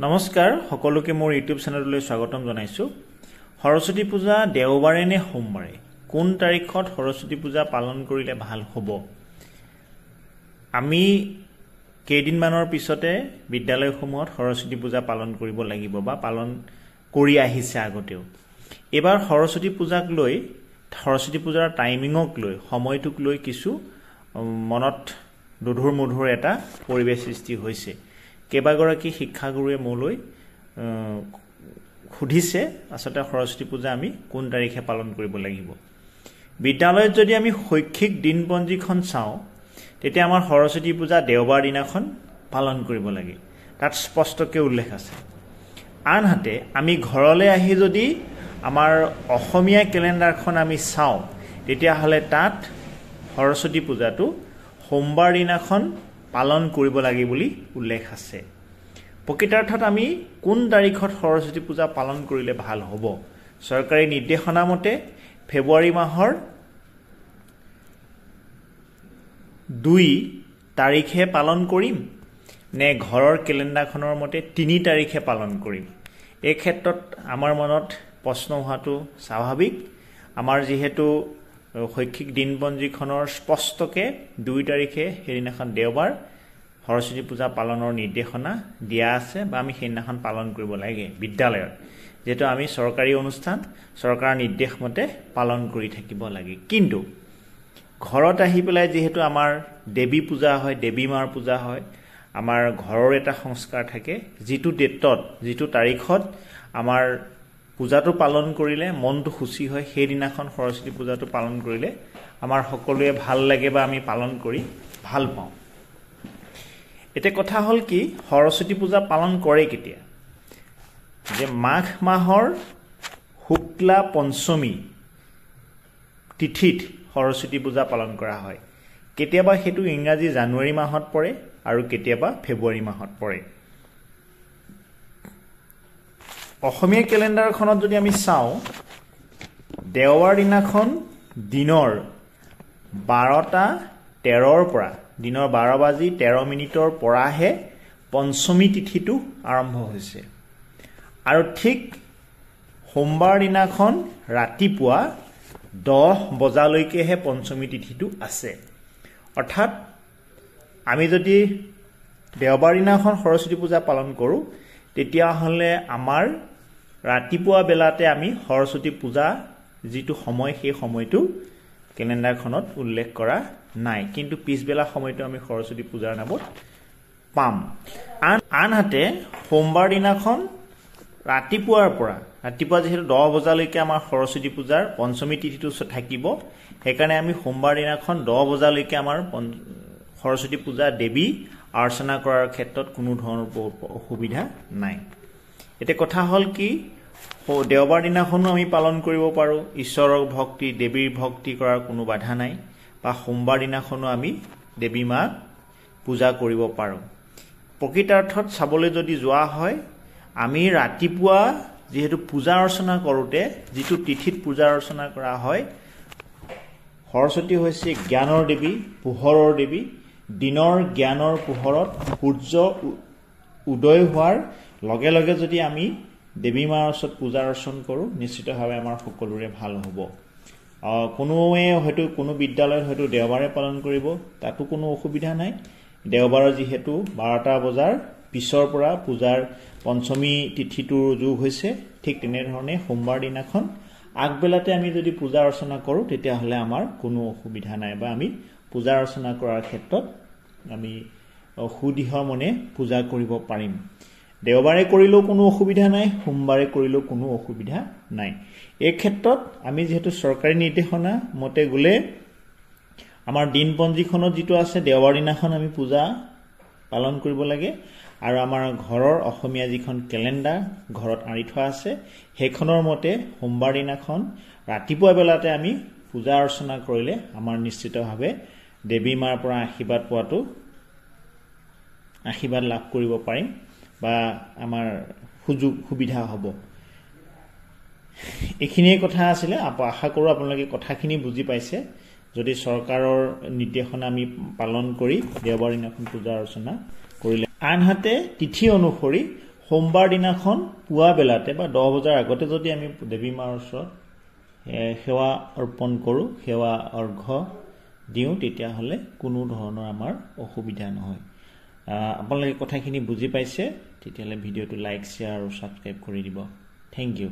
নমস্কাৰ সকলোকে মোৰ ইউটিউব চেনেললৈ স্বাগতম জনাইছো। সৰস্বতী পূজা দেওবাৰে নে সোমবাৰে, কোন তাৰিখত সৰস্বতী পূজা পালন কৰিলে ভাল হ'ব? আমি কেইদিনমানৰ পিছতে বিদ্যালয়সমূহত সৰস্বতী পূজা পালন কৰিব লাগিব বা পালন কৰি আহিছে আগতেও। এবাৰ সৰস্বতী পূজাক লৈ, সৰস্বতী পূজাৰ টাইমিঙক লৈ, সময়টোক লৈ কিছু মনত দুধুৰ মুধুৰ এটা পৰিৱেশ সৃষ্টি হৈছে। কেইবাগৰাকী শিক্ষাগুৰুৱে মোলৈ সুধিছে আচলতে সৰস্বতী পূজা আমি কোন তাৰিখে পালন কৰিব লাগিব। বিদ্যালয়ত যদি আমি শৈক্ষিক দিনপঞ্জীখন চাওঁ, তেতিয়া আমাৰ সৰস্বতী পূজা দেওবাৰ দিনাখন পালন কৰিব লাগে, তাত স্পষ্টকৈ উল্লেখ আছে। আনহাতে আমি ঘৰলৈ আহি যদি আমাৰ অসমীয়া কেলেণ্ডাৰখন আমি চাওঁ, তেতিয়াহ'লে তাত সৰস্বতী পূজাটো সোমবাৰ দিনাখন পালন কৰিব লাগে বুলি উল্লেখ আছে। প্ৰকৃতাৰ্থত আমি কোন তাৰিখত সৰস্বতী পূজা পালন কৰিলে ভাল হ'ব? চৰকাৰী নিৰ্দেশনা মতে ফেব্ৰুৱাৰী মাহৰ 2 তাৰিখে পালন কৰিম নে ঘৰৰ কেলেণ্ডাৰখনৰ মতে 3 তাৰিখে পালন কৰিম? এই ক্ষেত্ৰত আমাৰ মনত প্ৰশ্ন হোৱাটো স্বাভাৱিক। আমাৰ যিহেতু শৈক্ষিক দিনপঞ্জীখনৰ স্পষ্টকৈ 2 তাৰিখে সেইদিনাখন দেওবাৰ সৰস্বতী পূজা পালনৰ নিৰ্দেশনা দিয়া আছে বা আমি সেইদিনাখন পালন কৰিব লাগে বিদ্যালয়ত, যিহেতু আমি চৰকাৰী অনুষ্ঠান চৰকাৰৰ নিৰ্দেশ মতে পালন কৰি থাকিব লাগে। কিন্তু ঘৰত আহি পেলাই যিহেতু আমাৰ দেৱী পূজা হয়, দেৱী মাৰ পূজা হয়, আমাৰ ঘৰৰ এটা সংস্কাৰ থাকে, যিটো ডেটত, যিটো তাৰিখত আমাৰ পূজাটো পালন কৰিলে মনটো সুচী হয়, সেইদিনাখন সৰস্বতী পূজাটো পালন কৰিলে আমাৰ সকলোৱে ভাল লাগে বা আমি পালন কৰি ভাল পাওঁ। এতিয়া কথা হ'ল কি, সৰস্বতী পূজা পালন কৰে কেতিয়া? যে মাঘ মাহৰ শুক্লা পঞ্চমী তিথিত সৰস্বতী পূজা পালন কৰা হয়। কেতিয়াবা সেইটো ইংৰাজী জানুৱাৰী মাহত পৰে আৰু কেতিয়াবা ফেব্ৰুৱাৰী মাহত পৰে। অসমীয়া কেলেণ্ডাৰখনত যদি আমি চাওঁ, দেওবাৰ দিনাখন দিনৰ 12:13 পৰা, দিনৰ 12:13 পৰাহে পঞ্চমী তিথিটো আৰম্ভ হৈছে। আৰু ঠিক সোমবাৰ দিনাখন ৰাতিপুৱা 10 বজালৈকেহে পঞ্চমী তিথিটো আছে। অৰ্থাৎ আমি যদি দেওবাৰ দিনাখন সৰস্বতী পূজা পালন কৰোঁ, তেতিয়াহ'লে আমাৰ ৰাতিপুৱা বেলাতে আমি সৰস্বতী পূজা যিটো সময়, সেই সময়টো কেলেণ্ডাৰখনত উল্লেখ কৰা নাই, কিন্তু পিছবেলা সময়টো আমি সৰস্বতী পূজাৰ নামত পাম। আনহাতে সোমবাৰ দিনাখন ৰাতিপুৱাৰ পৰা, ৰাতিপুৱা যিহেতু 10 বজালৈকে আমাৰ সৰস্বতী পূজাৰ পঞ্চমী তিথিটো থাকিব, সেইকাৰণে আমি সোমবাৰ দিনাখন 10 বজালৈকে আমাৰ সৰস্বতী পূজা দেৱী অৰ্চনা কৰাৰ ক্ষেত্ৰত কোনো ধৰণৰ অসুবিধা নাই। এতিয়া কথা হ'ল কি, দেওবাৰ দিনাখনো আমি পালন কৰিব পাৰোঁ, ঈশ্বৰৰ ভক্তি, দেৱীৰ ভক্তি কৰাৰ কোনো বাধা নাই, বা সোমবাৰ দিনাখনো আমি দেৱী মাক পূজা কৰিব পাৰোঁ। প্ৰকৃতাৰ্থত চাবলৈ যদি যোৱা হয়, আমি ৰাতিপুৱা যিহেতু পূজা অৰ্চনা কৰোঁতে যিটো তিথিত পূজা অৰ্চনা কৰা হয়, সৰস্বতী হৈছে জ্ঞানৰ দেৱী, পোহৰৰ দেৱী। দিনৰ জ্ঞানৰ পোহৰত সূৰ্য উদয় হোৱাৰ লগে লগে যদি আমি দেৱী মাৰ ওচৰত পূজা অৰ্চন কৰোঁ, নিশ্চিতভাৱে আমাৰ সকলোৰে ভাল হ'ব। কোনোৱে হয়তো কোনো বিদ্যালয়ত হয়তো দেওবাৰে পালন কৰিব, তাতো কোনো অসুবিধা নাই। দেওবাৰৰ যিহেতু 12টা বজাৰ পিছৰ পৰা পূজাৰ পঞ্চমী তিথিটোৰ যোগ হৈছে, ঠিক তেনেধৰণে সোমবাৰ দিনাখন আগবেলাতে আমি যদি পূজা অৰ্চনা কৰোঁ, তেতিয়াহ'লে আমাৰ কোনো অসুবিধা নাই, বা আমি পূজা অৰ্চনা কৰাৰ ক্ষেত্ৰত আমি সুদৃঢ় মনে পূজা কৰিব পাৰিম। দেওবাৰে কৰিলেও কোনো অসুবিধা নাই, সোমবাৰে কৰিলেও কোনো অসুবিধা নাই। এই ক্ষেত্ৰত আমি যিহেতু চৰকাৰী নিৰ্দেশনা মতে গ'লে আমাৰ দিনপঞ্জীখনত যিটো আছে, দেওবাৰ দিনাখন আমি পূজা পালন কৰিব লাগে, আৰু আমাৰ ঘৰৰ অসমীয়া যিখন কেলেণ্ডাৰ ঘৰত আঁৰি থোৱা আছে, সেইখনৰ মতে সোমবাৰ দিনাখন ৰাতিপুৱা বেলাতে আমি পূজা অৰ্চনা কৰিলে আমাৰ নিশ্চিতভাৱে দেৱী মাৰ পৰা আশীৰ্বাদ লাভ কৰিব পাৰিম, বা আমাৰ সুবিধা হ'ব। এইখিনিয়ে কথা আছিলে। আশা কৰোঁ আপোনালোকে কথাখিনি বুজি পাইছে। যদি চৰকাৰৰ নিৰ্দেশনা আমি পালন কৰি দেওবাৰ দিনাখন পূজা অৰ্চনা কৰিলে, আনহাতে তিথি অনুসৰি সোমবাৰ দিনাখন পুৱা বেলাতে বা 10 বজাৰ আগতে যদি আমি দেৱী মাৰ ওচৰত সেৱা অৰ্পণ কৰোঁ, সেৱা অৰ্ঘ্য দিওঁ, তেতিয়াহ'লে কোনো ধৰণৰ আমাৰ অসুবিধা নহয়। আপোনালোকে কথাখিনি বুজি পাইছে? তেতিয়াহ'লে ভিডিঅ'টো লাইক, শ্বেয়াৰ আৰু ছাবস্ক্ৰাইব কৰি দিব। Thank U.